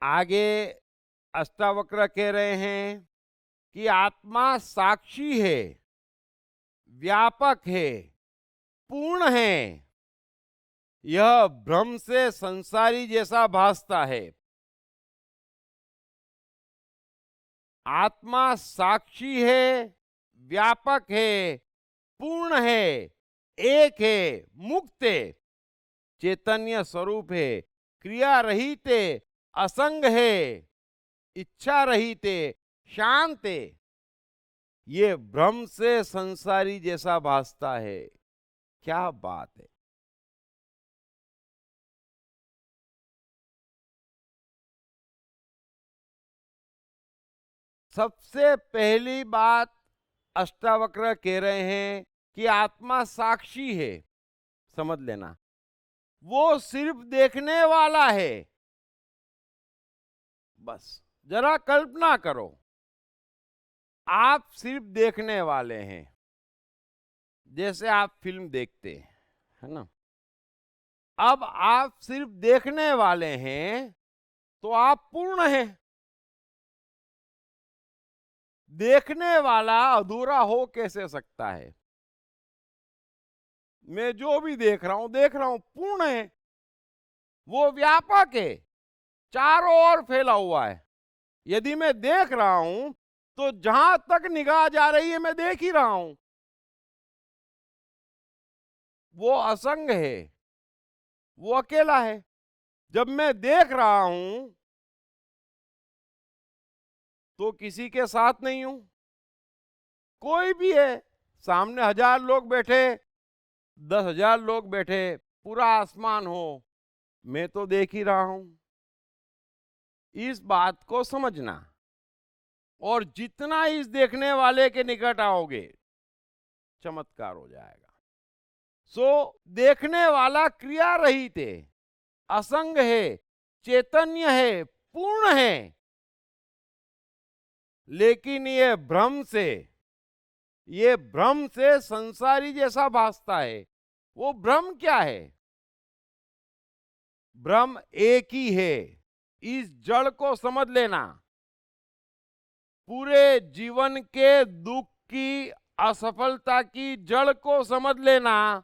आगे अष्टावक्र कह रहे हैं कि आत्मा साक्षी है, व्यापक है, पूर्ण है। यह भ्रम से संसारी जैसा भासता है। आत्मा साक्षी है, व्यापक है, पूर्ण है, एक है, मुक्त है, चैतन्य स्वरूप है, क्रिया रहित है, असंग है, इच्छा रहित है, शांत है। ये भ्रम से संसारी जैसा भासता है। क्या बात है। सबसे पहली बात अष्टावक्र कह रहे हैं कि आत्मा साक्षी है। समझ लेना, वो सिर्फ देखने वाला है। बस जरा कल्पना करो, आप सिर्फ देखने वाले हैं। जैसे आप फिल्म देखते हैं, है ना। अब आप सिर्फ देखने वाले हैं तो आप पूर्ण हैं। देखने वाला अधूरा हो कैसे सकता है। मैं जो भी देख रहा हूं, पूर्ण है। वो व्यापक है, चारों ओर फैला हुआ है। यदि मैं देख रहा हूं तो जहां तक निगाह जा रही है मैं देख ही रहा हूं। वो असंग है, वो अकेला है। जब मैं देख रहा हूं तो किसी के साथ नहीं हूं। कोई भी है, सामने 1000 लोग बैठे, 10,000 लोग बैठे, पूरा आसमान हो, मैं तो देख ही रहा हूं। इस बात को समझना। और जितना इस देखने वाले के निकट आओगे, चमत्कार हो जाएगा। देखने वाला क्रिया रहित है, असंग है, चैतन्य है, पूर्ण है। लेकिन ये भ्रम से संसारी जैसा भासता है। वो भ्रम क्या है? भ्रम एक ही है। इस जड़ को समझ लेना। पूरे जीवन के दुख की, असफलता की जड़ को समझ लेना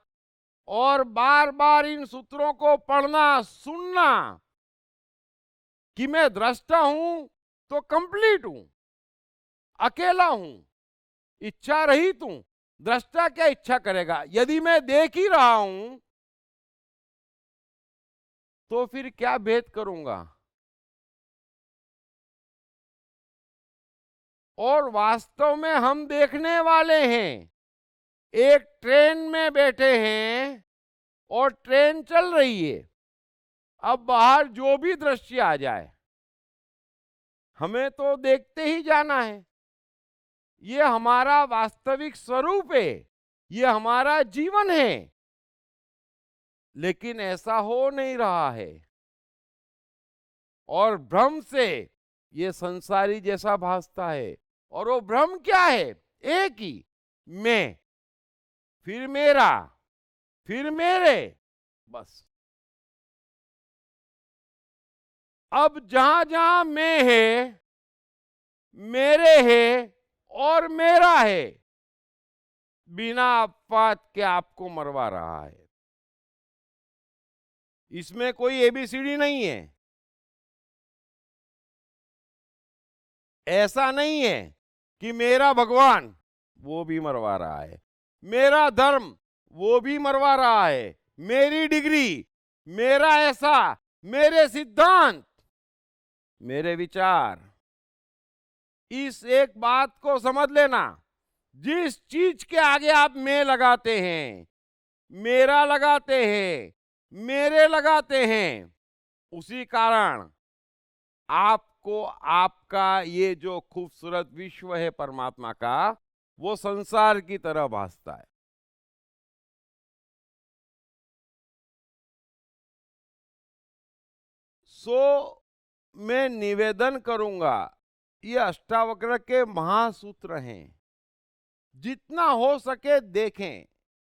और बार बार इन सूत्रों को पढ़ना, सुनना कि मैं दृष्टा हूं तो कंप्लीट हूं, अकेला हूं, इच्छा रहित हूं। दृष्टा क्या इच्छा करेगा? यदि मैं देख ही रहा हूं तो फिर क्या भेद करूंगा? और वास्तव में हम देखने वाले हैं। एक ट्रेन में बैठे हैं और ट्रेन चल रही है। अब बाहर जो भी दृश्य आ जाए, हमें तो देखते ही जाना है। ये हमारा वास्तविक स्वरूप है, ये हमारा जीवन है। लेकिन ऐसा हो नहीं रहा है और भ्रम से ये संसारी जैसा भासता है। और वो भ्रम क्या है? एक ही, मैं, फिर मेरा, फिर मेरे, बस। अब जहां जहां मैं है, मेरे है और मेरा है, बिना अपवाद के आपको मरवा रहा है। इसमें कोई एबीसीडी नहीं है। ऐसा नहीं है कि मेरा भगवान, वो भी मरवा रहा है, मेरा धर्म, वो भी मरवा रहा है, मेरी डिग्री, मेरा ऐसा, मेरे सिद्धांत, मेरे विचार। इस एक बात को समझ लेना। जिस चीज के आगे आप मैं लगाते हैं, मेरा लगाते हैं, मेरे लगाते हैं, उसी कारण आपको आपका ये जो खूबसूरत विश्व है परमात्मा का, वो संसार की तरह भासता है। मैं निवेदन करूंगा, ये अष्टावक्र के महासूत्र हैं। जितना हो सके देखें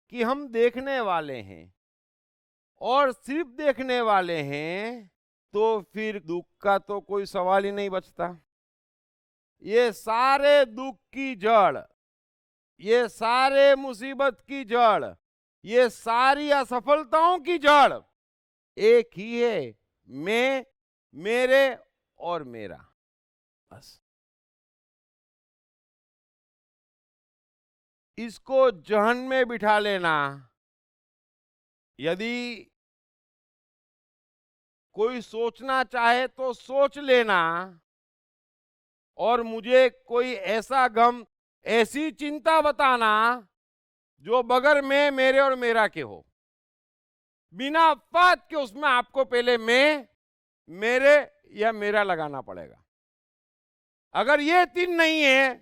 कि हम देखने वाले हैं। और सिर्फ देखने वाले हैं तो फिर दुख का तो कोई सवाल ही नहीं बचता। ये सारे दुख की जड़, ये सारे मुसीबत की जड़, ये सारी असफलताओं की जड़ एक ही है, मैं, मेरे और मेरा। बस इसको जहन में बिठा लेना। यदि कोई सोचना चाहे तो सोच लेना, और मुझे कोई ऐसा गम, ऐसी चिंता बताना जो बगैर मैं, मेरे और मेरा के हो। बिना बात के उसमें आपको पहले मैं, मेरे या मेरा लगाना पड़ेगा। अगर ये तीन नहीं है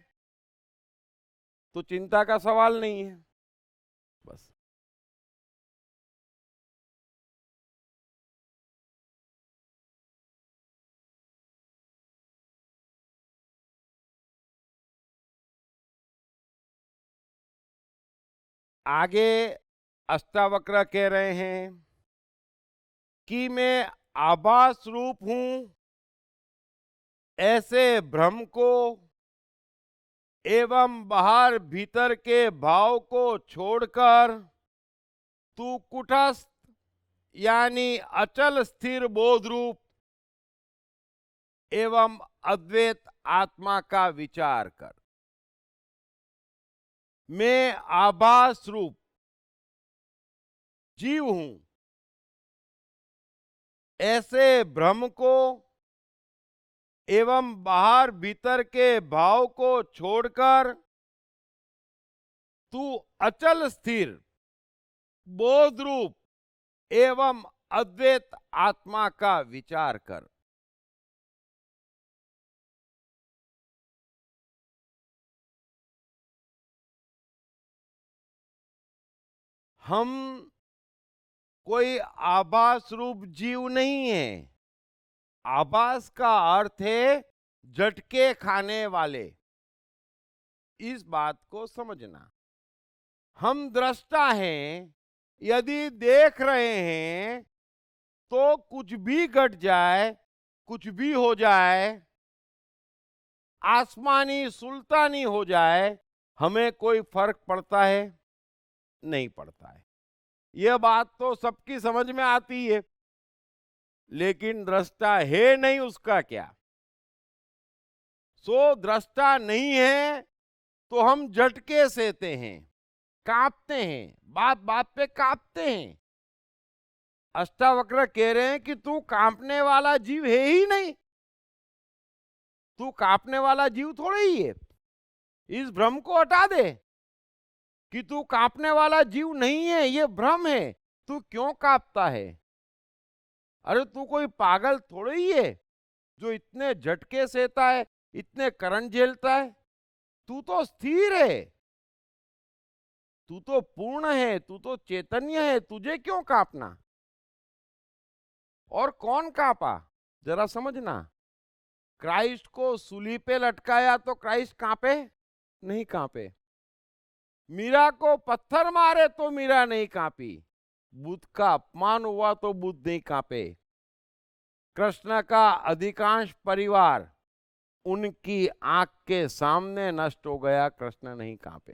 तो चिंता का सवाल नहीं है। बस आगे अष्टावक्र कह रहे हैं कि मैं आभास रूप हूं, ऐसे भ्रम को एवं बाहर भीतर के भाव को छोड़कर तू कुटस्थ यानी अचल स्थिर बोध रूप एवं अद्वैत आत्मा का विचार कर। मैं आभास रूप जीव हूं, ऐसे भ्रम को एवं बाहर भीतर के भाव को छोड़कर तू अचल स्थिर बोध रूप एवं अद्वैत आत्मा का विचार कर। हम कोई आभास रूप जीव नहीं है। आभास का अर्थ है झटके खाने वाले। इस बात को समझना। हम दृष्टा हैं, यदि देख रहे हैं तो कुछ भी घट जाए, कुछ भी हो जाए, आसमानी सुल्तानी हो जाए, हमें कोई फर्क पड़ता है? नहीं पड़ता है। यह बात तो सबकी समझ में आती है, लेकिन दृष्टा है नहीं, उसका क्या? सो दृष्टा नहीं है तो हम झटके सहते हैं, कांपते हैं, बात बात पे कांपते हैं। अष्टावक्र कह रहे हैं कि तू कांपने वाला जीव है ही नहीं, तू कांपने वाला जीव थोड़े ही है। इस भ्रम को हटा दे कि तू कांपने वाला जीव नहीं है, ये भ्रम है। तू क्यों कांपता है? अरे तू कोई पागल थोड़े ही है जो इतने झटके सहता है, इतने करंट झेलता है। तू तो स्थिर है, तू तो पूर्ण है, तू तो चैतन्य है, तुझे क्यों कांपना? और कौन कांपा जरा समझना। क्राइस्ट को सूली पे लटकाया तो क्राइस्ट कांपे? नहीं कांपे। मीरा को पत्थर मारे तो मीरा नहीं कांपी। बुद्ध का अपमान हुआ तो बुद्ध नहीं कांपे। कृष्ण का अधिकांश परिवार उनकी आंख के सामने नष्ट हो गया, कृष्ण नहीं कांपे।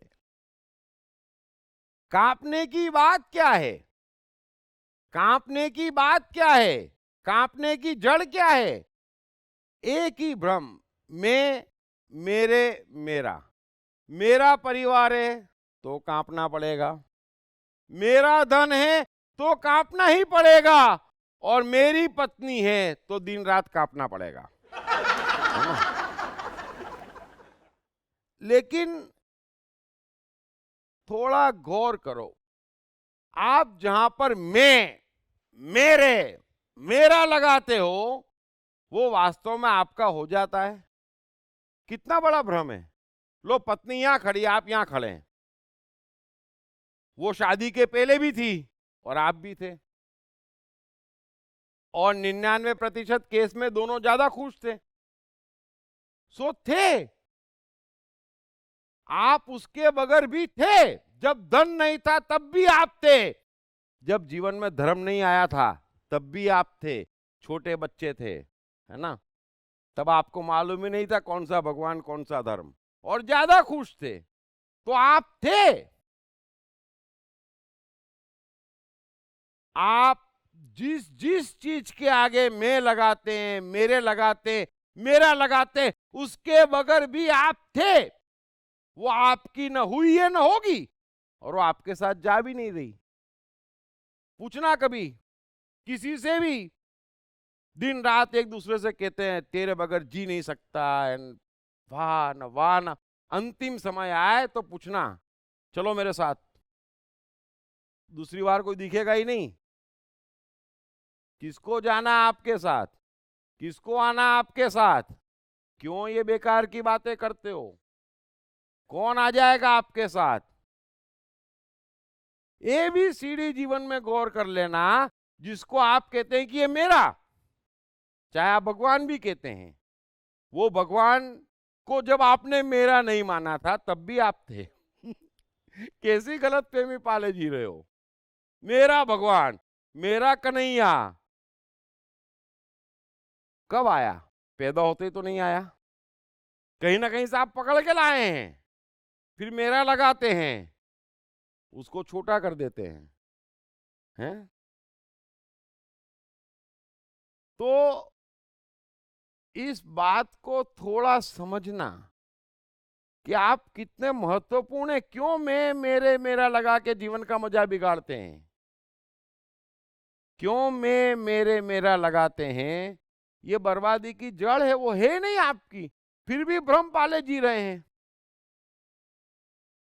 कांपने की बात क्या है? कांपने की बात क्या है? कांपने की जड़ क्या है? एक ही भ्रम, मैं, मेरे, मेरा। मेरा परिवार है तो कांपना पड़ेगा, मेरा धन है तो कांपना ही पड़ेगा, और मेरी पत्नी है तो दिन रात कांपना पड़ेगा। लेकिन थोड़ा गौर करो, आप जहां पर मैं, मेरे, मेरा लगाते हो वो वास्तव में आपका हो जाता है। कितना बड़ा भ्रम है। लो पत्नी यहां खड़ी, आप यहां खड़े हैं, वो शादी के पहले भी थी और आप भी थे, और 99% केस में दोनों ज्यादा खुश थे। सो थे, आप उसके बगैर भी थे। जब धन नहीं था तब भी आप थे, जब जीवन में धर्म नहीं आया था तब भी आप थे, छोटे बच्चे थे, है ना, तब आपको मालूम ही नहीं था कौन सा भगवान कौन सा धर्म, और ज्यादा खुश थे, तो आप थे। आप जिस जिस चीज के आगे मैं लगाते हैं, मेरे लगाते हैं, मेरा लगाते हैं, उसके बगैर भी आप थे। वो आपकी न हुई है न होगी, और वो आपके साथ जा भी नहीं रही। पूछना कभी किसी से भी, दिन रात एक दूसरे से कहते हैं तेरे बगैर जी नहीं सकता, एंड वाह न वाह न, अंतिम समय आए तो पूछना चलो मेरे साथ, दूसरी बार कोई दिखेगा ही नहीं। किसको जाना आपके साथ, किसको आना आपके साथ, क्यों ये बेकार की बातें करते हो, कौन आ जाएगा आपके साथ। ये भी सीढ़ी जीवन में गौर कर लेना, जिसको आप कहते हैं कि ये मेरा, चाहे आप भगवान भी कहते हैं, वो भगवान को जब आपने मेरा नहीं माना था तब भी आप थे। कैसी गलत फहमी पाले जी रहे हो। मेरा भगवान, मेरा कन्हैया कब आया, पैदा होते ही तो नहीं आया, कहीं ना कहीं से आप पकड़ के लाए हैं, फिर मेरा लगाते हैं, उसको छोटा कर देते हैं। तो इस बात को थोड़ा समझना कि आप कितने महत्वपूर्ण हैं। क्यों मैं मेरे मेरा लगा के जीवन का मजा बिगाड़ते हैं, क्यों मैं मेरे मेरा लगाते हैं, ये बर्बादी की जड़ है, वो है नहीं आपकी, फिर भी भ्रम पाले जी रहे हैं,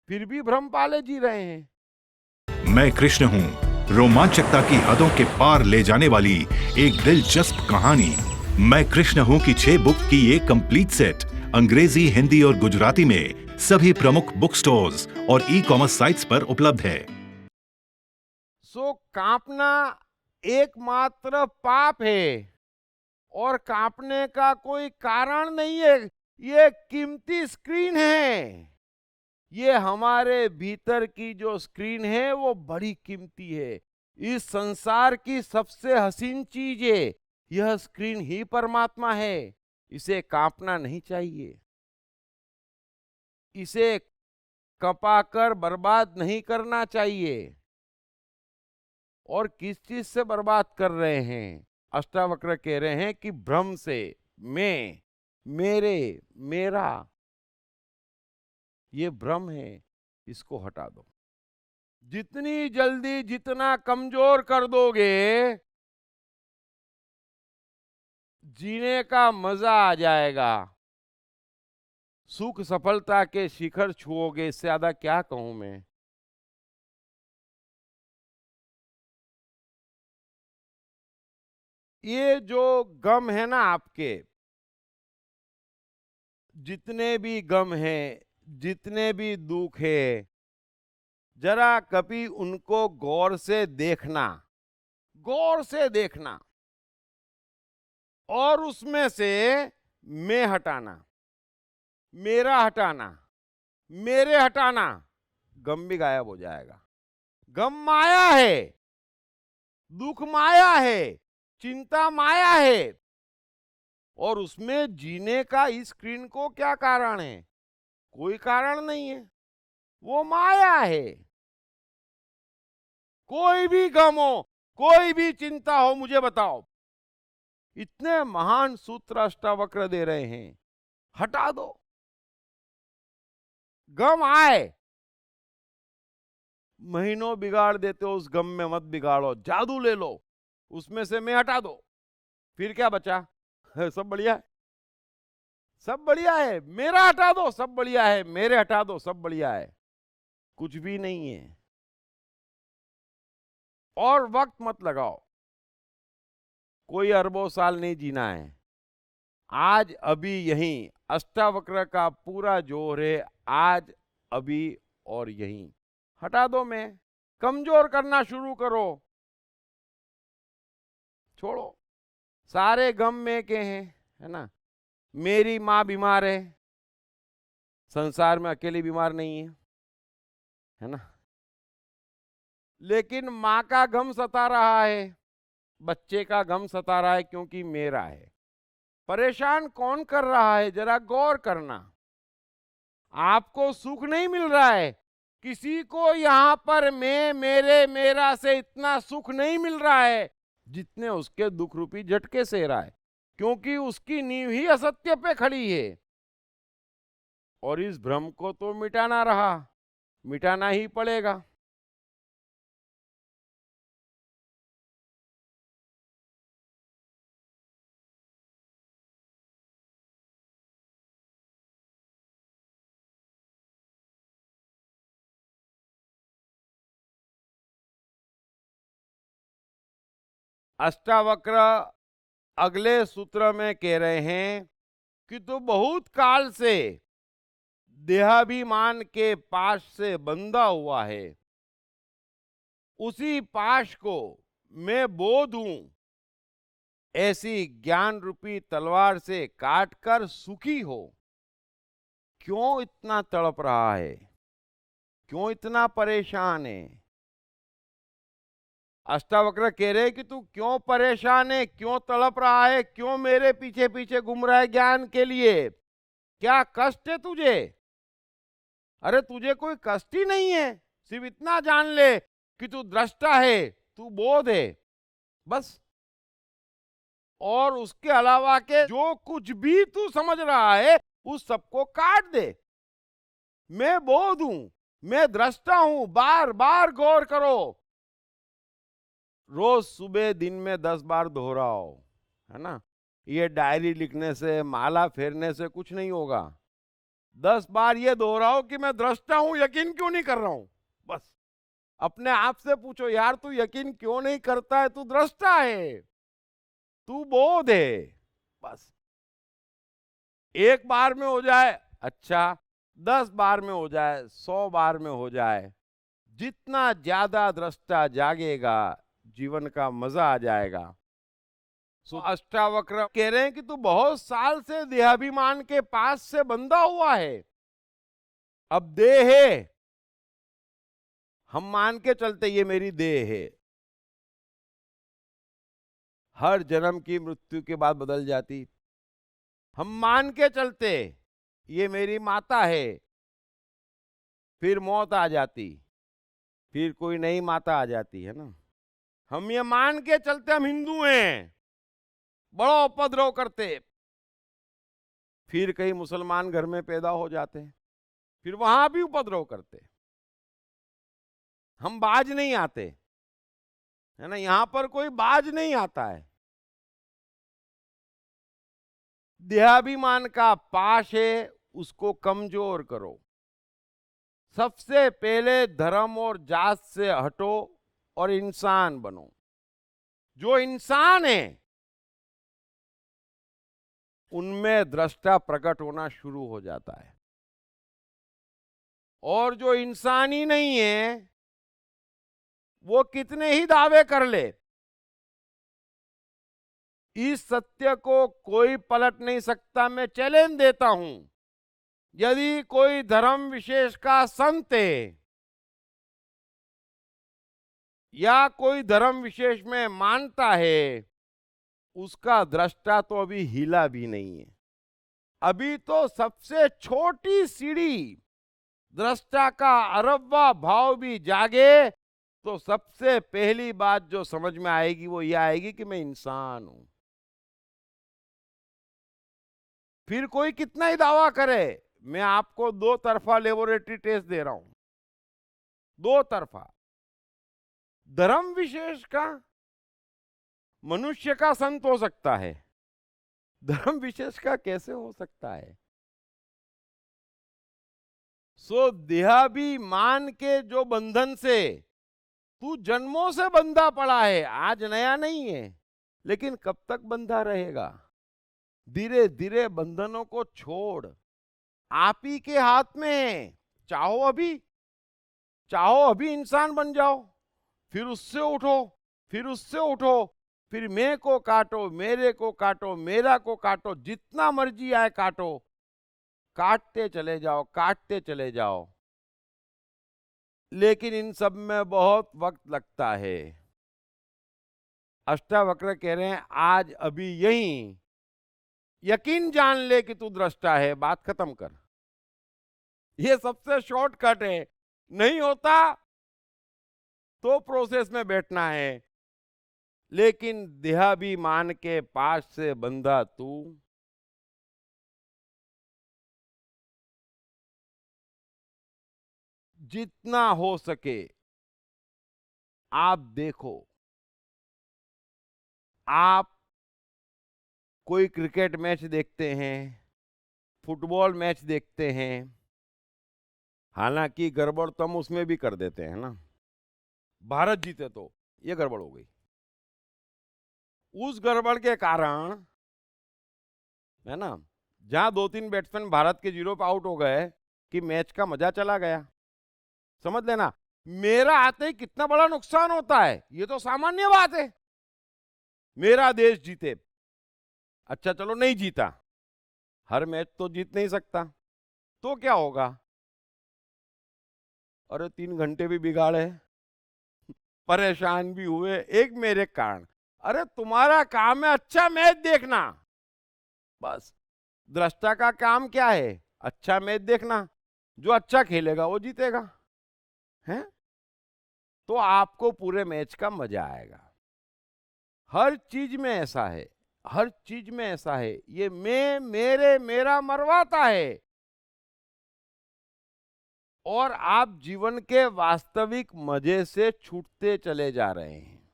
फिर भी भ्रम पाले जी रहे हैं। मैं कृष्ण हूँ, रोमांचकता की हदों के पार ले जाने वाली एक दिलचस्प कहानी। मैं कृष्ण हूँ की 6 बुक की ये कंप्लीट सेट अंग्रेजी, हिंदी और गुजराती में सभी प्रमुख बुक स्टोर्स और ई-कॉमर्स साइट्स पर उपलब्ध है। सो कांपना एकमात्र पाप है, और कांपने का कोई कारण नहीं है। ये कीमती स्क्रीन है, ये हमारे भीतर की जो स्क्रीन है वो बड़ी कीमती है। इस संसार की सबसे हसीन चीज है, यह स्क्रीन ही परमात्मा है। इसे कांपना नहीं चाहिए, इसे कपाकर बर्बाद नहीं करना चाहिए। और किस चीज से बर्बाद कर रहे हैं, अष्टावक्र कह रहे हैं कि भ्रम से, मैं, मेरे, मेरा, ये भ्रम है, इसको हटा दो। जितनी जल्दी जितना कमजोर कर दोगे, जीने का मजा आ जाएगा, सुख सफलता के शिखर छुओगे। इससे ज्यादा क्या कहूं मैं। ये जो गम है ना आपके, जितने भी गम हैं, जितने भी दुख है, जरा कभी उनको गौर से देखना, गौर से देखना, और उसमें से मैं हटाना, मेरा हटाना, मेरे हटाना, गम भी गायब हो जाएगा। गम माया है, दुख माया है, चिंता माया है, और उसमें जीने का इस स्क्रीन को क्या कारण है, कोई कारण नहीं है, वो माया है। कोई भी गम हो, कोई भी चिंता हो, मुझे बताओ, इतने महान सूत्र अष्टावक्र दे रहे हैं, हटा दो। गम आए, महीनों बिगाड़ देते हो, उस गम में मत बिगाड़ो, जादू ले लो, उसमें से मैं हटा दो, फिर क्या बचा। सब बढ़िया है, सब बढ़िया है, मेरा हटा दो सब बढ़िया है, मेरे हटा दो सब बढ़िया है, कुछ भी नहीं है। और वक्त मत लगाओ, कोई अरबों साल नहीं जीना है, आज अभी यहीं अष्टावक्र का पूरा जोर है, आज अभी और यहीं। हटा दो, मैं कमजोर करना शुरू करो, छोड़ो। सारे गम में के हैं, है ना। मेरी माँ बीमार है, संसार में अकेली बीमार नहीं है ना, लेकिन माँ का गम सता रहा है, बच्चे का गम सता रहा है क्योंकि मेरा है। परेशान कौन कर रहा है, जरा गौर करना। आपको सुख नहीं मिल रहा है, किसी को यहां पर मैं, मेरे, मेरा से इतना सुख नहीं मिल रहा है जितने उसके दुख रूपी झटके से रहा है, क्योंकि उसकी नींव ही असत्य पे खड़ी है। और इस भ्रम को तो मिटाना रहा, मिटाना ही पड़ेगा। अष्टावक्र अगले सूत्र में कह रहे हैं कि तू बहुत काल से देहाभिमान के पाश से बंधा हुआ है, उसी पाश को मैं बोध हूं, ऐसी ज्ञान रूपी तलवार से काट कर सुखी हो। क्यों इतना तड़प रहा है, क्यों इतना परेशान है? अष्टावक्र कह रहे कि तू क्यों परेशान है, क्यों तड़प रहा है, क्यों मेरे पीछे पीछे घूम रहा है ज्ञान के लिए? क्या कष्ट है तुझे? अरे तुझे कोई कष्ट ही नहीं है, सिर्फ इतना जान ले कि तू दृष्टा है, तू बोध है, बस। और उसके अलावा के जो कुछ भी तू समझ रहा है उस सबको काट दे। मैं बोध हूं, मैं दृष्टा हूं, बार बार गौर करो। रोज सुबह दिन में 10 बार दोहराओ, है ना। ये डायरी लिखने से, माला फेरने से कुछ नहीं होगा। 10 बार ये दोहराओ कि मैं दृष्टा हूं, यकीन क्यों नहीं कर रहा हूं। बस अपने आप से पूछो, यार तू यकीन क्यों नहीं करता है? तू दृष्टा है, तू बोध है, बस। एक बार में हो जाए अच्छा, 10 बार में हो जाए, 100 बार में हो जाए, जितना ज्यादा दृष्टा जागेगा जीवन का मजा आ जाएगा। सो अष्टावक्र कह रहे हैं कि तू बहुत साल से देहाभिमान के पास से बंधा हुआ है। अब देह है, हम मान के चलते ये मेरी देह है, हर जन्म की मृत्यु के बाद बदल जाती। हम मान के चलते ये मेरी माता है, फिर मौत आ जाती, फिर कोई नई माता आ जाती है ना। हम ये मान के चलते हम हिंदू हैं, बड़ा उपद्रव करते, फिर कहीं मुसलमान घर में पैदा हो जाते हैं, फिर वहां भी उपद्रव करते। हम बाज नहीं आते, है ना, यहां पर कोई बाज नहीं आता है। देहाभिमान का पाश है, उसको कमजोर करो। सबसे पहले धर्म और जात से हटो और इंसान बनो। जो इंसान है उनमें दृष्टा प्रकट होना शुरू हो जाता है, और जो इंसान ही नहीं है वो कितने ही दावे कर ले, इस सत्य को कोई पलट नहीं सकता। मैं चैलेंज देता हूं, यदि कोई धर्म विशेष का संत है या कोई धर्म विशेष में मानता है, उसका दृष्टा तो अभी हिला भी नहीं है। अभी तो सबसे छोटी सीढ़ी दृष्टा का अरबवा भाव भी जागे तो सबसे पहली बात जो समझ में आएगी वो ये आएगी कि मैं इंसान हूं। फिर कोई कितना ही दावा करे, मैं आपको 2 तरफा लेबोरेटरी टेस्ट दे रहा हूं, 2 तरफा। धर्म विशेष का मनुष्य का संत हो सकता है, धर्म विशेष का कैसे हो सकता है? सो देहाभिमान के जो बंधन से तू जन्मों से बंधा पड़ा है, आज नया नहीं है, लेकिन कब तक बंधा रहेगा? धीरे धीरे बंधनों को छोड़, आप ही के हाथ में है। चाहो अभी इंसान बन जाओ, फिर उससे उठो, फिर उससे उठो, फिर मैं को काटो, मेरे को काटो, मेरा को काटो, जितना मर्जी आए काटो, काटते चले जाओ, काटते चले जाओ। लेकिन इन सब में बहुत वक्त लगता है। अष्टावक्र कह रहे हैं आज अभी यहीं यकीन जान ले कि तू दृष्टा है, बात खत्म कर। ये सबसे शॉर्टकट है। नहीं होता तो प्रोसेस में बैठना है, लेकिन देहाभिमान के पास से बंधा तू। जितना हो सके आप देखो, आप कोई क्रिकेट मैच देखते हैं, फुटबॉल मैच देखते हैं, हालांकि गड़बड़ तो हम उसमें भी कर देते हैं ना। भारत जीते तो ये गड़बड़ हो गई, उस गड़बड़ के कारण है ना, जहां 2-3 बैट्समैन भारत के 0 पे आउट हो गए कि मैच का मजा चला गया। समझ लेना, मेरा आते ही कितना बड़ा नुकसान होता है ये तो सामान्य बात है। मेरा देश जीते, अच्छा चलो नहीं जीता, हर मैच तो जीत नहीं सकता, तो क्या होगा? अरे 3 घंटे भी बिगाड़े, परेशान भी हुए एक मेरे कारण। अरे तुम्हारा काम है अच्छा मैच देखना, बस। दृष्टा का काम क्या है? अच्छा मैच देखना, जो अच्छा खेलेगा वो जीतेगा, है? तो आपको पूरे मैच का मजा आएगा। हर चीज में ऐसा है, हर चीज में ऐसा है। ये मैं मेरे मेरा मरवाता है, और आप जीवन के वास्तविक मजे से छूटते चले जा रहे हैं।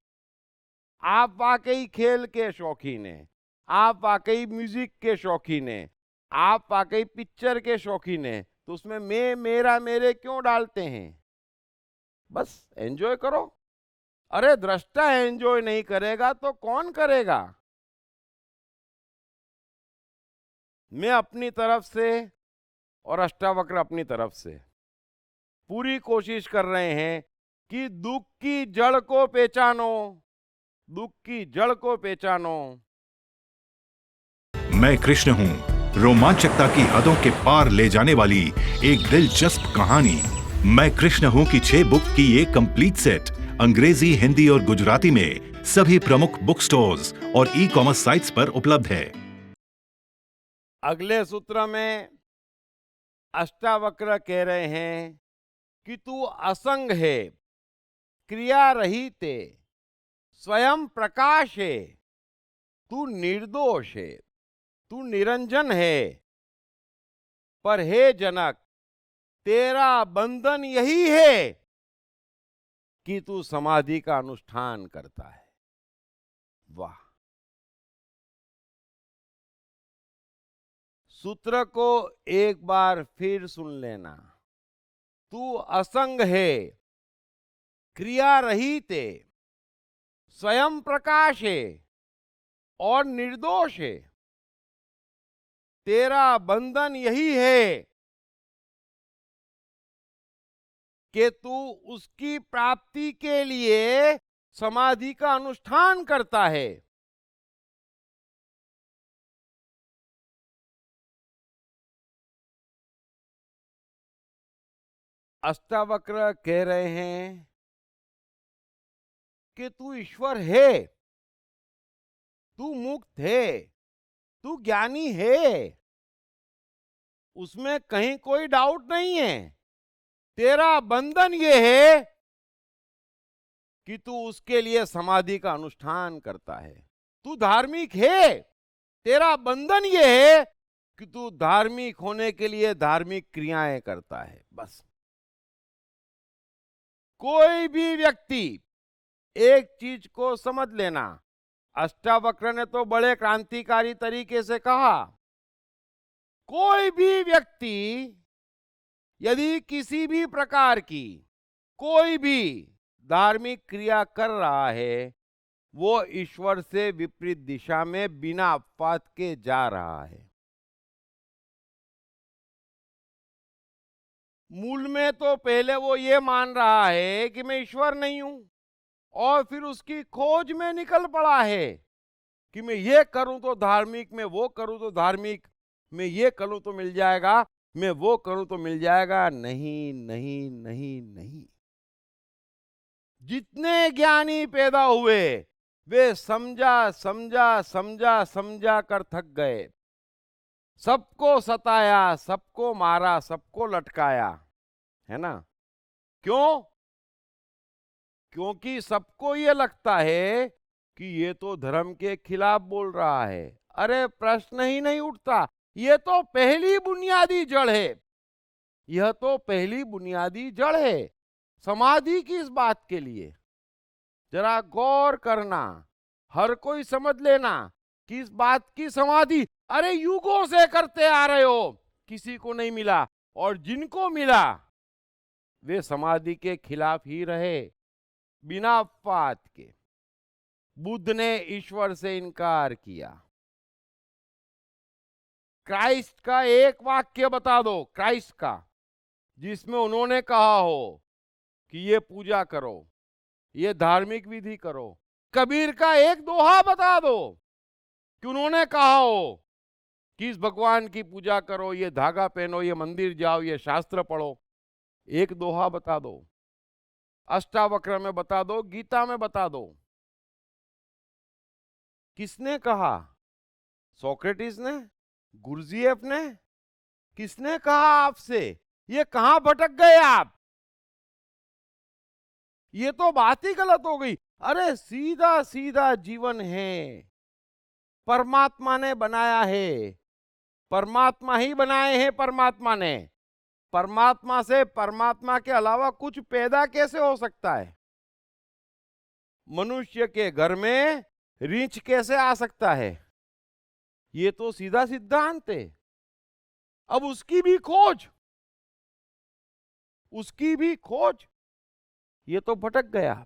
आप वाकई खेल के शौकीन हैं, आप वाकई म्यूजिक के शौकीन हैं, आप वाकई पिक्चर के शौकीन हैं, तो उसमें मैं मेरा मेरे क्यों डालते हैं? बस एंजॉय करो। अरे दृष्टा एंजॉय नहीं करेगा तो कौन करेगा? मैं अपनी तरफ से और अष्टावक्र अपनी तरफ से पूरी कोशिश कर रहे हैं कि दुख की जड़ को पहचानो, दुख की जड़ को पहचानो। मैं कृष्ण हूं, रोमांचकता की हदों के पार ले जाने वाली एक दिलचस्प कहानी। मैं कृष्ण हूं की 6 बुक की ये कंप्लीट सेट अंग्रेजी, हिंदी और गुजराती में सभी प्रमुख बुक स्टोर्स और ई-कॉमर्स साइट्स पर उपलब्ध है। अगले सूत्र में अष्टावक्र कह रहे हैं कि तू असंग है, क्रिया रहित है, स्वयं प्रकाश है, तू निर्दोष है, तू निरंजन है। पर हे जनक, तेरा बंधन यही है कि तू समाधि का अनुष्ठान करता है। वाह! सूत्र को एक बार फिर सुन लेना। तू असंग है, क्रिया रहित है, स्वयं प्रकाश है और निर्दोष है। तेरा बंधन यही है कि तू उसकी प्राप्ति के लिए समाधि का अनुष्ठान करता है। अष्टावक्र कह रहे हैं कि तू ईश्वर है, तू मुक्त है, तू ज्ञानी है, उसमें कहीं कोई डाउट नहीं है। तेरा बंधन ये है कि तू उसके लिए समाधि का अनुष्ठान करता है। तू धार्मिक है, तेरा बंधन ये है कि तू धार्मिक होने के लिए धार्मिक क्रियाएं करता है, बस। कोई भी व्यक्ति एक चीज को समझ लेना, अष्टावक्र ने तो बड़े क्रांतिकारी तरीके से कहा, कोई भी व्यक्ति यदि किसी भी प्रकार की कोई भी धार्मिक क्रिया कर रहा है, वो ईश्वर से विपरीत दिशा में बिना अपवाद के जा रहा है। मूल में तो पहले वो ये मान रहा है कि मैं ईश्वर नहीं हूं, और फिर उसकी खोज में निकल पड़ा है कि मैं ये करूं तो धार्मिक, मैं वो करूं तो धार्मिक, मैं ये करूं तो मिल जाएगा, मैं वो करूं तो मिल जाएगा। नहीं नहीं नहीं नहीं। जितने ज्ञानी पैदा हुए वे समझा समझा समझा समझा कर थक गए। सबको सताया, सबको मारा, सबको लटकाया, है ना? क्यों? क्योंकि सबको ये लगता है कि ये तो धर्म के खिलाफ बोल रहा है। अरे प्रश्न ही नहीं उठता, ये तो पहली बुनियादी जड़ है। यह तो पहली बुनियादी जड़ है समाधि की। इस बात के लिए जरा गौर करना, हर कोई समझ लेना कि इस बात की समाधि अरे युगों से करते आ रहे हो, किसी को नहीं मिला, और जिनको मिला वे समाधि के खिलाफ ही रहे, बिना अपवाद के। बुद्ध ने ईश्वर से इनकार किया। क्राइस्ट का एक वाक्य बता दो, क्राइस्ट का, जिसमें उन्होंने कहा हो कि ये पूजा करो, ये धार्मिक विधि करो। कबीर का एक दोहा बता दो कि उन्होंने कहा हो कि इस भगवान की पूजा करो, ये धागा पहनो, ये मंदिर जाओ, ये शास्त्र पढ़ो। एक दोहा बता दो, अष्टावक्र में बता दो, गीता में बता दो। किसने कहा? सोक्रेटिस ने? गुरुजीएफ ने? किसने कहा आपसे? ये कहां भटक गए आप? ये तो बात ही गलत हो गई। अरे सीधा सीधा जीवन है, परमात्मा ने बनाया है, परमात्मा ही बनाए हैं। परमात्मा ने, परमात्मा से परमात्मा के अलावा कुछ पैदा कैसे हो सकता है? मनुष्य के घर में रीछ कैसे आ सकता है? ये तो सीधा सिद्धांत है। अब उसकी भी खोज, उसकी भी खोज, ये तो भटक गया।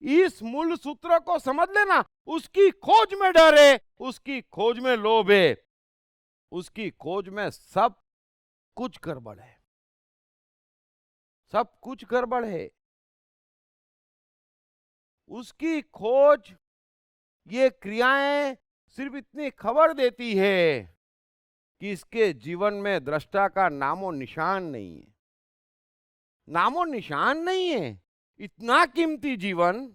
इस मूल सूत्र को समझ लेना। उसकी खोज में डर है, उसकी खोज में लोभ है, उसकी खोज में सब कुछ गड़बड़ है, सब कुछ गड़बड़ है। उसकी खोज, ये क्रियाएं सिर्फ इतनी खबर देती है कि इसके जीवन में दृष्टा का नामो निशान नहीं है। नामो निशान नहीं है। इतना कीमती जीवन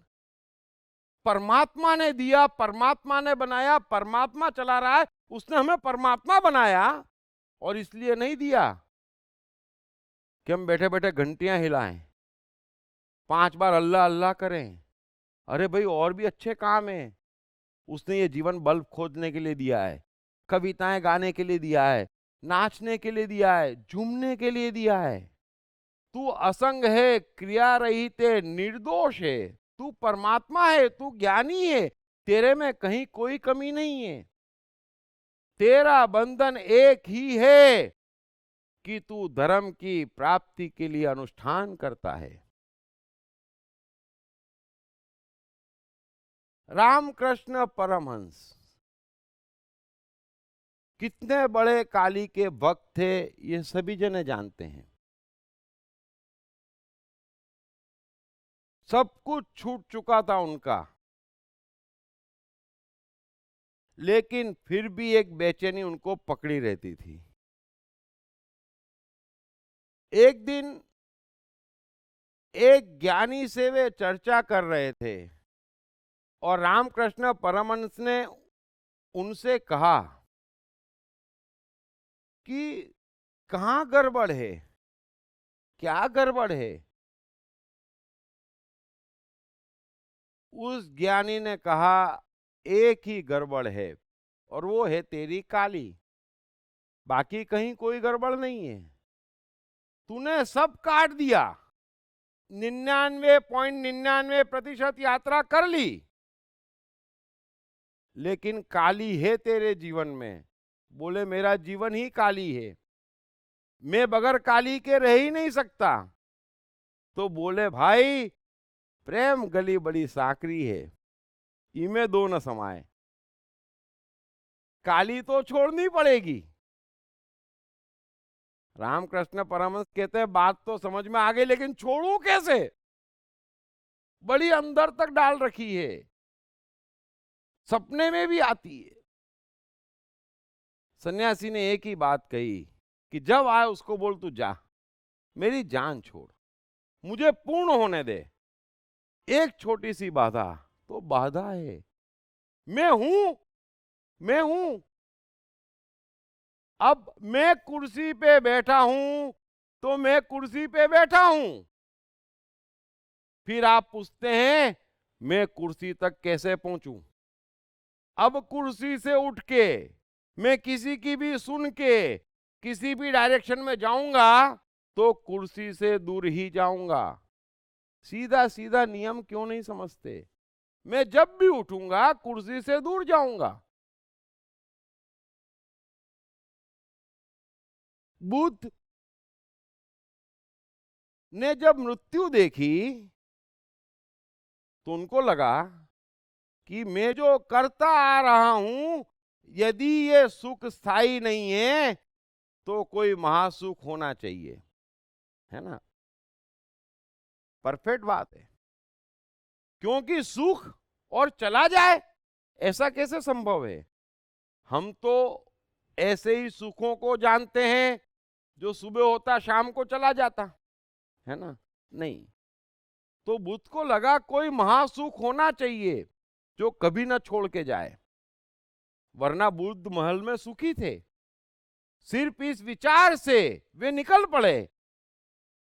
परमात्मा ने दिया, परमात्मा ने बनाया, परमात्मा चला रहा है। उसने हमें परमात्मा बनाया और इसलिए नहीं दिया कि हम बैठे बैठे घंटियां हिलाएं, 5 बार अल्लाह अल्लाह करें। अरे भाई, और भी अच्छे काम हैं। उसने ये जीवन बल्ब खोजने के लिए दिया है, कविताएं गाने के लिए दिया है, नाचने के लिए दिया है, झूमने के लिए दिया है। तू असंग है, क्रिया रहित है, निर्दोष है, तू परमात्मा है, तू ज्ञानी है, तेरे में कहीं कोई कमी नहीं है। तेरा बंधन एक ही है कि तू धर्म की प्राप्ति के लिए अनुष्ठान करता है। रामकृष्ण परमहंस कितने बड़े काली के भक्त थे, ये सभी जने जानते हैं। सब कुछ छूट चुका था उनका, लेकिन फिर भी एक बेचैनी उनको पकड़ी रहती थी। एक दिन एक ज्ञानी से वे चर्चा कर रहे थे और रामकृष्ण परमहंस ने उनसे कहा कि कहाँ गड़बड़ है, क्या गड़बड़ है? उस ज्ञानी ने कहा, एक ही गड़बड़ है और वो है तेरी काली, बाकी कहीं कोई गड़बड़ नहीं है। तूने सब काट दिया, 99.99% यात्रा कर ली, लेकिन काली है तेरे जीवन में। बोले मेरा जीवन ही काली है, मैं बगैर काली के रह ही नहीं सकता। तो बोले भाई, प्रेम गली बड़ी साकरी है, इमे दो न समाए। काली तो छोड़नी पड़ेगी। रामकृष्ण परमहंस कहते हैं बात तो समझ में आ गई, लेकिन छोड़ू कैसे? बड़ी अंदर तक डाल रखी है, सपने में भी आती है। सन्यासी ने एक ही बात कही कि जब आए उसको बोल तू जा, मेरी जान छोड़, मुझे पूर्ण होने दे। एक छोटी सी बाधा तो बाधा है। मैं हूं, मैं हूं। अब मैं कुर्सी पे बैठा हूं तो मैं कुर्सी पे बैठा हूं। फिर आप पूछते हैं मैं कुर्सी तक कैसे पहुंचूं। अब कुर्सी से उठ के मैं किसी की भी सुन के किसी भी डायरेक्शन में जाऊंगा तो कुर्सी से दूर ही जाऊंगा। सीधा सीधा नियम क्यों नहीं समझते। मैं जब भी उठूंगा कुर्सी से दूर जाऊंगा। बुद्ध ने जब मृत्यु देखी तो उनको लगा कि मैं जो करता आ रहा हूं, यदि ये सुख स्थायी नहीं है तो कोई महासुख होना चाहिए, है ना। परफेक्ट बात है। क्योंकि सुख और चला जाए ऐसा कैसे संभव है। हम तो ऐसे ही सुखों को जानते हैं जो सुबह होता शाम को चला जाता, है ना। नहीं, तो बुद्ध को लगा कोई महासुख होना चाहिए जो कभी ना छोड़ के जाए, वरना बुद्ध महल में सुखी थे। सिर्फ इस विचार से वे निकल पड़े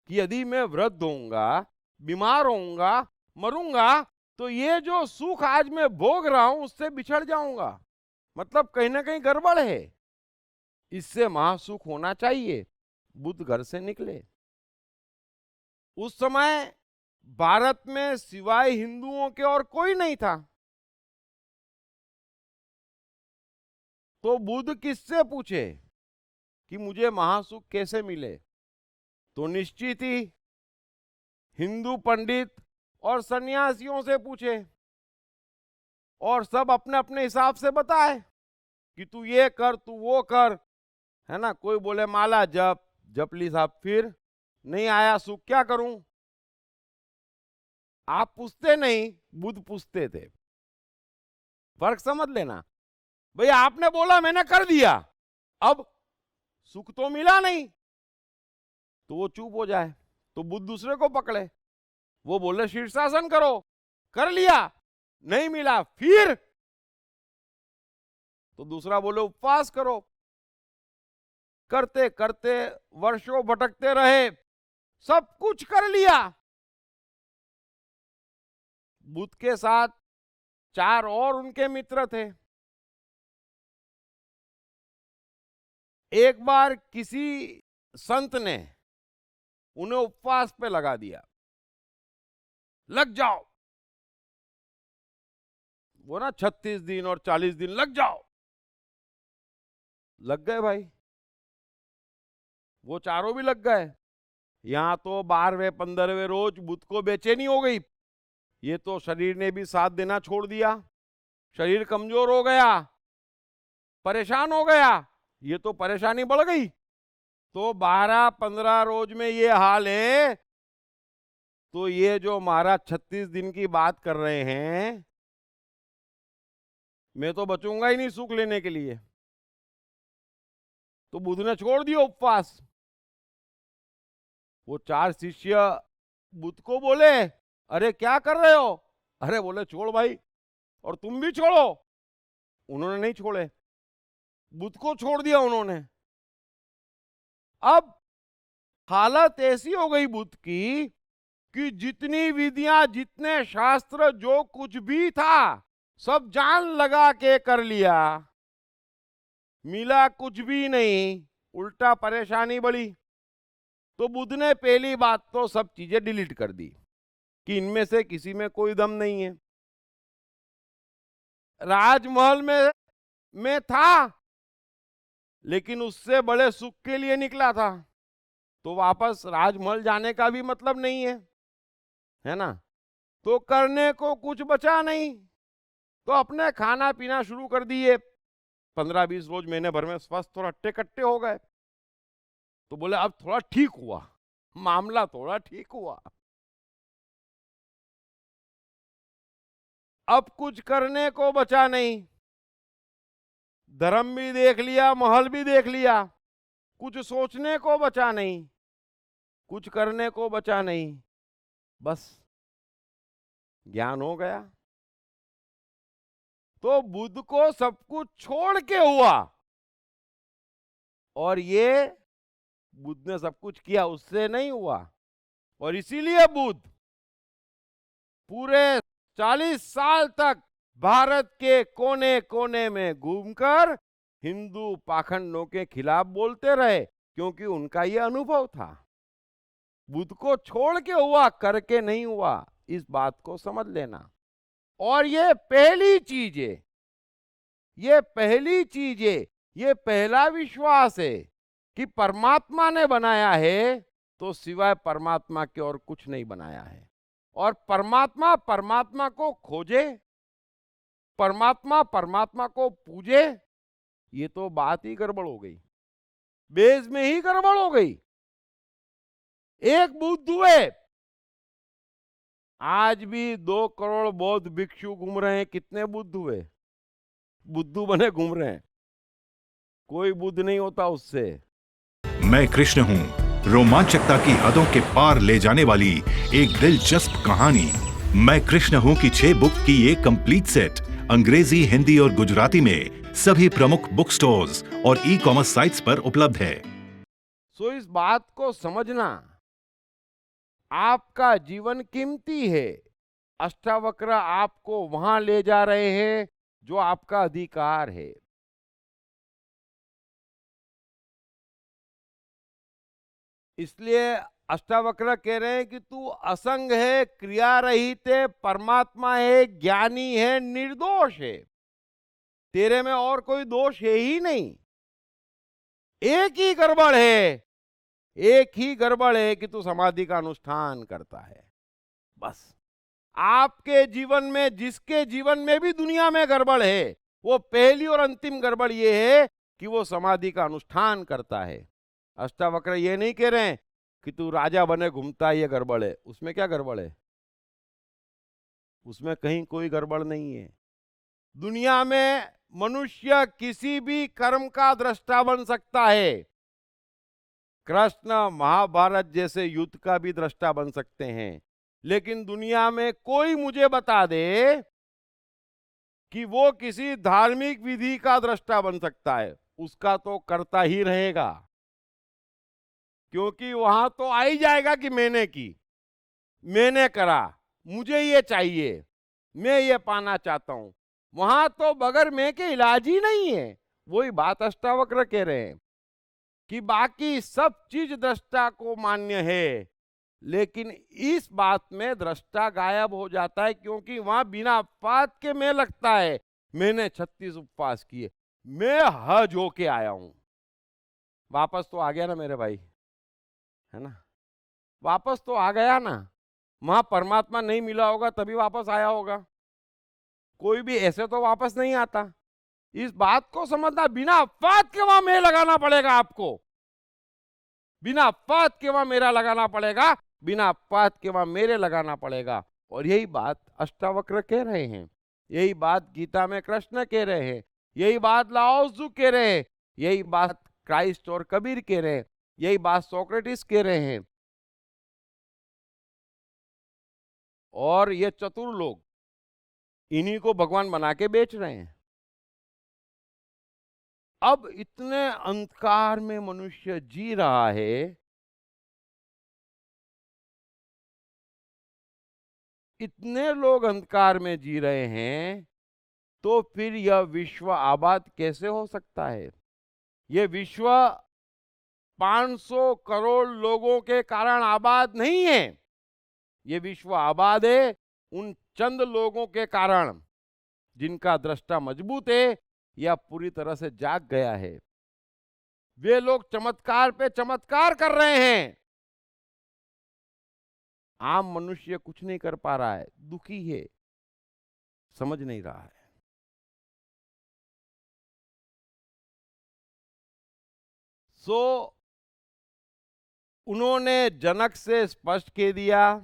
कि यदि मैं वृद्ध होऊंगा, बीमार होऊंगा, मरूंगा तो ये जो सुख आज मैं भोग रहा हूं उससे बिछड़ जाऊंगा। मतलब कहीं ना कहीं गड़बड़ है, इससे महासुख होना चाहिए। बुद्ध घर से निकले। उस समय भारत में सिवाय हिंदुओं के और कोई नहीं था। तो बुद्ध किससे पूछे कि मुझे महासुख कैसे मिले। तो निश्चित ही हिंदू पंडित और सन्यासियों से पूछे, और सब अपने अपने हिसाब से बताए कि तू ये कर, तू वो कर, है ना। कोई बोले माला जप, जप ली साहब, फिर नहीं आया सुख, क्या करूं। आप पूछते नहीं, बुद्ध पूछते थे। फर्क समझ लेना। भाई आपने बोला, मैंने कर दिया, अब सुख तो मिला नहीं, तो वो चुप हो जाए। तो बुद्ध दूसरे को पकड़े, वो बोले शीर्षासन करो, कर लिया, नहीं मिला, फिर तो दूसरा बोले उपवास करो। करते करते वर्षों भटकते रहे, सब कुछ कर लिया। बुद्ध के साथ 4 और उनके मित्र थे। एक बार किसी संत ने उन्हें उपवास पे लगा दिया, लग जाओ, वो ना 36 दिन और 40 दिन लग जाओ। लग गए भाई, वो चारों भी लग गए। यहां तो 12वें 15वें रोज बुद्ध को बेचैनी हो गई। ये तो शरीर ने भी साथ देना छोड़ दिया, शरीर कमजोर हो गया, परेशान हो गया, ये तो परेशानी बढ़ गई। तो 12-15 रोज में ये हाल है, तो ये जो महाराज 36 दिन की बात कर रहे हैं, मैं तो बचूंगा ही नहीं सुख लेने के लिए। तो बुद्ध ने छोड़ दिया उपवास। वो 4 शिष्य बुद्ध को बोले, अरे क्या कर रहे हो। अरे बोले छोड़ भाई, और तुम भी छोड़ो। उन्होंने नहीं छोड़े, बुद्ध को छोड़ दिया उन्होंने। अब हालत ऐसी हो गई बुद्ध की कि जितनी विधियां, जितने शास्त्र, जो कुछ भी था सब जान लगा के कर लिया, मिला कुछ भी नहीं, उल्टा परेशानी बढ़ी। तो बुद्ध ने पहली बात तो सब चीजें डिलीट कर दी कि इनमें से किसी में कोई दम नहीं है। राजमहल में था, लेकिन उससे बड़े सुख के लिए निकला था, तो वापस राजमहल जाने का भी मतलब नहीं है ना। तो करने को कुछ बचा नहीं, तो अपने खाना पीना शुरू कर दिए। 15-20 रोज, महीने भर में स्वस्थ थोड़ा हट्टे कट्टे हो गए। तो बोले अब थोड़ा ठीक हुआ, मामला थोड़ा ठीक हुआ, अब कुछ करने को बचा नहीं। धर्म भी देख लिया, महल भी देख लिया, कुछ सोचने को बचा नहीं, कुछ करने को बचा नहीं। बस ज्ञान हो गया। तो बुद्ध को सब कुछ छोड़ के हुआ, और ये बुद्ध ने सब कुछ किया, उससे नहीं हुआ। और इसीलिए बुद्ध पूरे 40 साल तक भारत के कोने कोने में घूमकर हिंदू पाखंडों के खिलाफ बोलते रहे, क्योंकि उनका यह अनुभव था। बुद्ध को छोड़ के हुआ, करके नहीं हुआ, इस बात को समझ लेना। और ये पहली चीज है, ये पहली चीज है, ये पहला विश्वास है कि परमात्मा ने बनाया है, तो सिवाय परमात्मा के और कुछ नहीं बनाया है। और परमात्मा परमात्मा को खोजे, परमात्मा परमात्मा को पूजे, ये तो बात ही गड़बड़ हो गई, बेस में ही गड़बड़ हो गई। एक बुद्ध हुए, आज भी 2 करोड़ बौद्ध भिक्षु घूम रहे हैं। कितने बुद्ध हुए? बुद्धू बने घूम रहे हैं, कोई बुद्ध नहीं होता उससे। मैं कृष्ण हूँ, रोमांचकता की हदों के पार ले जाने वाली एक दिलचस्प कहानी। मैं कृष्ण हूँ की 6 बुक की ये कंप्लीट सेट अंग्रेजी, हिंदी और गुजराती में सभी प्रमुख बुक स्टोर्स और ई-कॉमर्स साइट्स पर उपलब्ध है। सो इस बात को समझना, आपका जीवन कीमती है। अष्टावक्र आपको वहां ले जा रहे हैं जो आपका अधिकार है। इसलिए अष्टावक्र कह रहे हैं कि तू असंग है, क्रिया रहित है, परमात्मा है, ज्ञानी है, निर्दोष है। तेरे में और कोई दोष है ही नहीं। एक ही गड़बड़ है, एक ही गड़बड़ है कि तू समाधि का अनुष्ठान करता है, बस। आपके जीवन में, जिसके जीवन में भी दुनिया में गड़बड़ है, वो पहली और अंतिम गड़बड़ ये है कि वो समाधि का अनुष्ठान करता है। अष्टावक्र ये नहीं कह रहे हैं कि तू राजा बने घूमता है, ये गड़बड़ है। उसमें क्या गड़बड़ है? उसमें कहीं कोई गड़बड़ नहीं है। दुनिया में मनुष्य किसी भी कर्म का दृष्टा बन सकता है। कृष्ण महाभारत जैसे युद्ध का भी दृष्टा बन सकते हैं, लेकिन दुनिया में कोई मुझे बता दे कि वो किसी धार्मिक विधि का दृष्टा बन सकता है, उसका तो करता ही रहेगा। क्योंकि वहां तो आ ही जाएगा कि मैंने की, मैंने करा, मुझे ये चाहिए, मैं ये पाना चाहता हूं। वहां तो बगैर मैं के इलाज ही नहीं है। वही बात अष्टावक्र कह रहे हैं कि बाकी सब चीज दृष्टा को मान्य है, लेकिन इस बात में दृष्टा गायब हो जाता है, क्योंकि वहां बिना अपवाद के मैं लगता है मैंने 36 उपवास किए, मैं हज होके आया हूं। वापस तो आ गया ना मेरे भाई, है ना? वापस तो आ गया ना। वहां परमात्मा नहीं मिला होगा तभी वापस आया होगा, कोई भी ऐसे तो वापस नहीं आता। इस बात को समझना, बिना अपवाद के वहां मैं लगाना पड़ेगा आपको, बिना अपवाद के वहां मेरा लगाना पड़ेगा, बिना अपवाद के वहां मेरे लगाना पड़ेगा। और यही बात अष्टावक्र कह रहे हैं, यही बात गीता में कृष्ण कह रहे हैं, यही बात लाओ त्सु कह रहे हैं, यही बात क्राइस्ट और कबीर कह रहे हैं, यही बात सोक्रेटिस कह रहे हैं। और ये चतुर लोग इन्हीं को भगवान बना के बेच रहे हैं। अब इतने अंधकार में मनुष्य जी रहा है, इतने लोग अंधकार में जी रहे हैं, तो फिर यह विश्व आबाद कैसे हो सकता है? यह विश्व 500 करोड़ लोगों के कारण आबाद नहीं है। यह विश्व आबाद है उन चंद लोगों के कारण जिनका दृष्टा मजबूत है या पूरी तरह से जाग गया है। वे लोग चमत्कार पे चमत्कार कर रहे हैं। आम मनुष्य कुछ नहीं कर पा रहा है, दुखी है, समझ नहीं रहा है। सो उन्होंने जनक से स्पष्ट कह दिया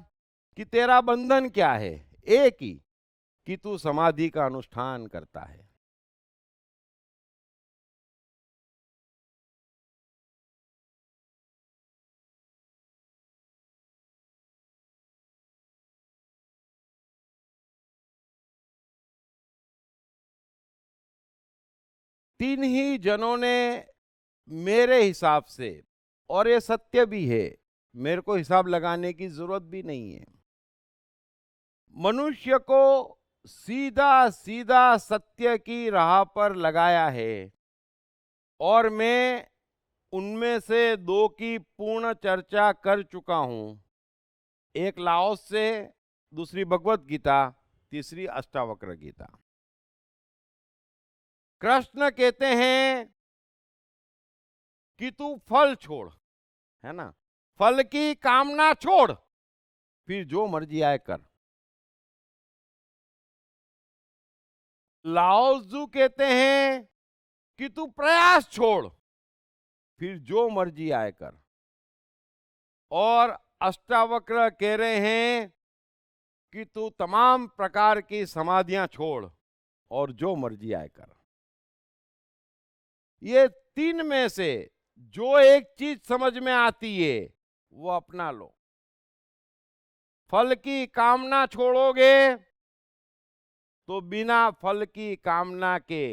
कि तेरा बंधन क्या है? एक ही, कि तू समाधि का अनुष्ठान करता है। तीन ही जनों ने मेरे हिसाब से, और ये सत्य भी है, मेरे को हिसाब लगाने की जरूरत भी नहीं है, मनुष्य को सीधा सीधा सत्य की राह पर लगाया है। और मैं उनमें से दो की पूर्ण चर्चा कर चुका हूं, एक लाओस से, दूसरी भगवत गीता, तीसरी अष्टावक्र गीता। कृष्ण कहते हैं कि तू फल छोड़, है ना, फल की कामना छोड़, फिर जो मर्जी आए कर। लाओजू कहते हैं कि तू प्रयास छोड़, फिर जो मर्जी आए कर। और अष्टावक्र कह रहे हैं कि तू तमाम प्रकार की समाधियां छोड़ और जो मर्जी आए कर। ये तीन में से जो एक चीज समझ में आती है वो अपना लो। फल की कामना छोड़ोगे तो बिना फल की कामना के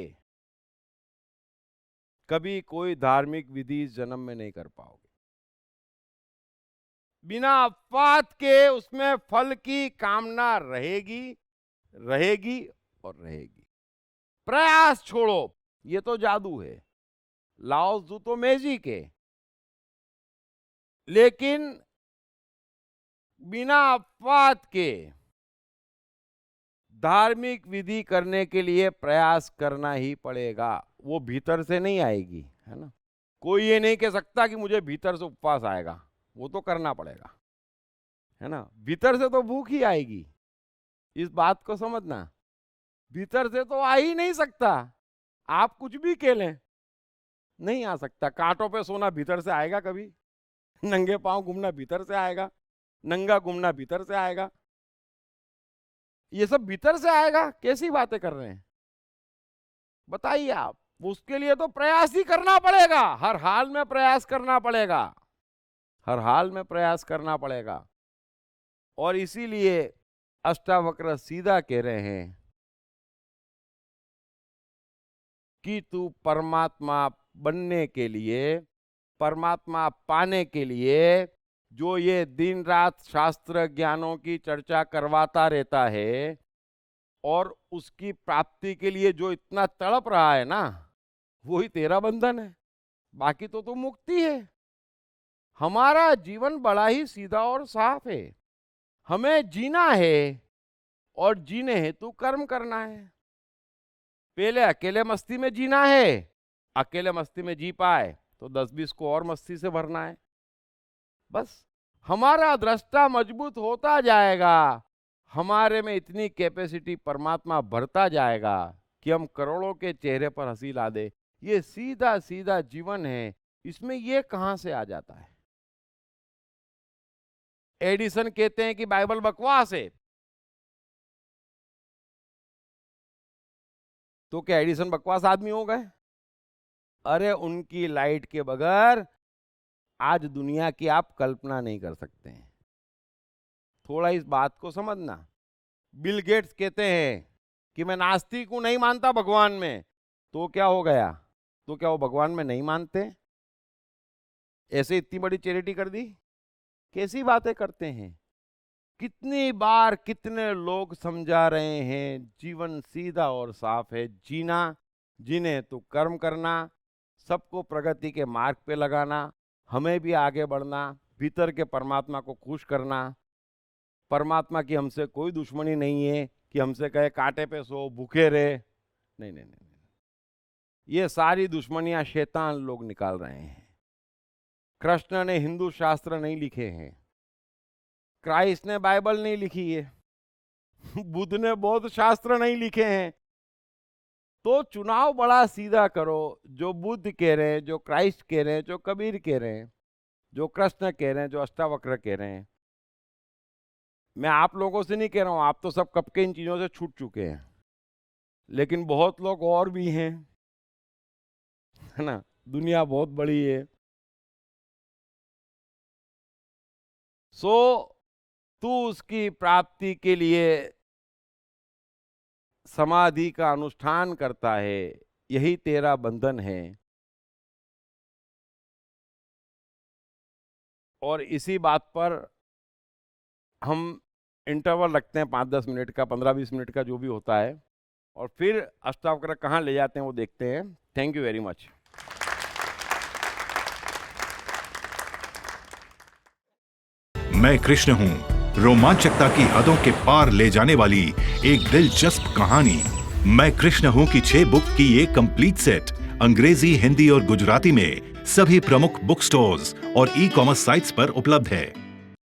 कभी कोई धार्मिक विधि इस जन्म में नहीं कर पाओगे। बिना अपवाद के उसमें फल की कामना रहेगी, रहेगी और रहेगी। प्रयास छोड़ो, ये तो जादू है, लाओ जू तो मैजिक है, लेकिन बिना अपवाद के धार्मिक विधि करने के लिए प्रयास करना ही पड़ेगा। वो भीतर से नहीं आएगी, है ना। कोई ये नहीं कह सकता कि मुझे भीतर से उपवास आएगा, वो तो करना पड़ेगा, है ना। भीतर से तो भूख ही आएगी, इस बात को समझना। भीतर से तो आ ही नहीं सकता, आप कुछ भी कह लें, नहीं आ सकता। कांटों पे सोना भीतर से आएगा कभी? नंगे पांव घूमना भीतर से आएगा? नंगा घूमना भीतर से आएगा? ये सब भीतर से आएगा? कैसी बातें कर रहे हैं, बताइए आप। उसके लिए तो प्रयास ही करना पड़ेगा, हर हाल में प्रयास करना पड़ेगा, हर हाल में प्रयास करना पड़ेगा। और इसीलिए अष्टावक्र सीधा कह रहे हैं कि तू परमात्मा बनने के लिए, परमात्मा पाने के लिए जो ये दिन रात शास्त्र ज्ञानों की चर्चा करवाता रहता है, और उसकी प्राप्ति के लिए जो इतना तड़प रहा है ना, वही तेरा बंधन है। बाकी तो तू मुक्ति है। हमारा जीवन बड़ा ही सीधा और साफ है। हमें जीना है और जीने हेतु कर्म करना है। पहले अकेले मस्ती में जीना है, अकेले मस्ती में जी पाए तो 10-20 को और मस्ती से भरना है। बस हमारा दृष्टा मजबूत होता जाएगा, हमारे में इतनी कैपेसिटी परमात्मा भरता जाएगा कि हम करोड़ों के चेहरे पर हंसी ला दे। ये सीधा सीधा जीवन है, इसमें ये कहां से आ जाता है? एडिसन कहते हैं कि बाइबल बकवास है, तो क्या एडिसन बकवास आदमी हो गए? अरे उनकी लाइट के बगैर आज दुनिया की आप कल्पना नहीं कर सकते हैं। थोड़ा इस बात को समझना। बिल गेट्स कहते हैं कि मैं नास्तिक हूं, नहीं मानता भगवान में, तो क्या हो गया? तो क्या वो भगवान में नहीं मानते? ऐसे इतनी बड़ी चैरिटी कर दी? कैसी बातें करते हैं। कितनी बार कितने लोग समझा रहे हैं, जीवन सीधा और साफ है। जीना, जीने तो कर्म करना, सबको प्रगति के मार्ग पे लगाना, हमें भी आगे बढ़ना, भीतर के परमात्मा को खुश करना। परमात्मा की हमसे कोई दुश्मनी नहीं है कि हमसे कहे कांटे पे सो, भूखे रहे। नहीं नहीं नहीं, ये सारी दुश्मनियां शैतान लोग निकाल रहे हैं। कृष्ण ने हिंदू शास्त्र नहीं लिखे हैं, क्राइस्ट ने बाइबल नहीं लिखी है, बुद्ध ने बौद्ध शास्त्र नहीं लिखे हैं। तो चुनाव बड़ा सीधा करो, जो बुद्ध कह रहे हैं, जो क्राइस्ट कह रहे हैं, जो कबीर कह रहे हैं, जो कृष्ण कह रहे हैं, जो अष्टावक्र कह रहे हैं। मैं आप लोगों से नहीं कह रहा हूं, आप तो सब कब के इन चीजों से छूट चुके हैं, लेकिन बहुत लोग और भी हैं, है ना। दुनिया बहुत बड़ी है। सो तू उसकी प्राप्ति के लिए समाधि का अनुष्ठान करता है, यही तेरा बंधन है। और इसी बात पर हम इंटरवल रखते हैं 5-10 मिनट का, 15-20 मिनट का, जो भी होता है, और फिर अष्टावक्र कहाँ ले जाते हैं वो देखते हैं। Thank you very much. मैं कृष्ण हूँ रोमांचकता की हदों के पार ले जाने वाली एक दिलचस्प कहानी। मैं कृष्ण हूँ की 6 बुक की ये कंप्लीट सेट अंग्रेजी, हिंदी और गुजराती में सभी प्रमुख बुक स्टोर्स और ई-कॉमर्स साइट्स पर उपलब्ध है।